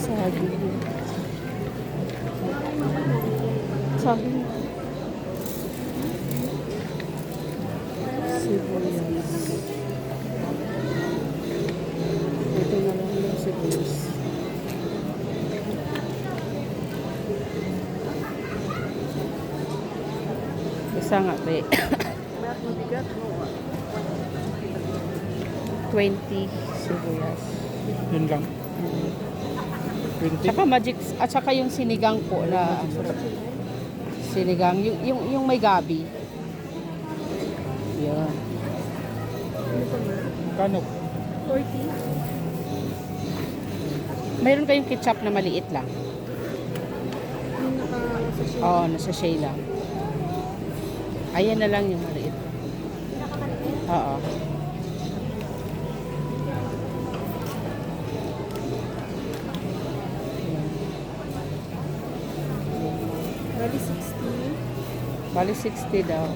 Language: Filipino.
Saging. Saging. Sibuyas. Ito na lang yung sibuyas. Isa nga, be. 20 sibuyas. Yun lang. 20. Tsaka magic, at saka yung sinigang po na sinigang, yung may gabi. Yan. Kano? 40. Mayroon kayong ketchup na maliit lang. Yung naka-sachet. Oo, nasa shay lang. Ayan na lang yung maliit. Oo. Bali 60. Bali 60 daw.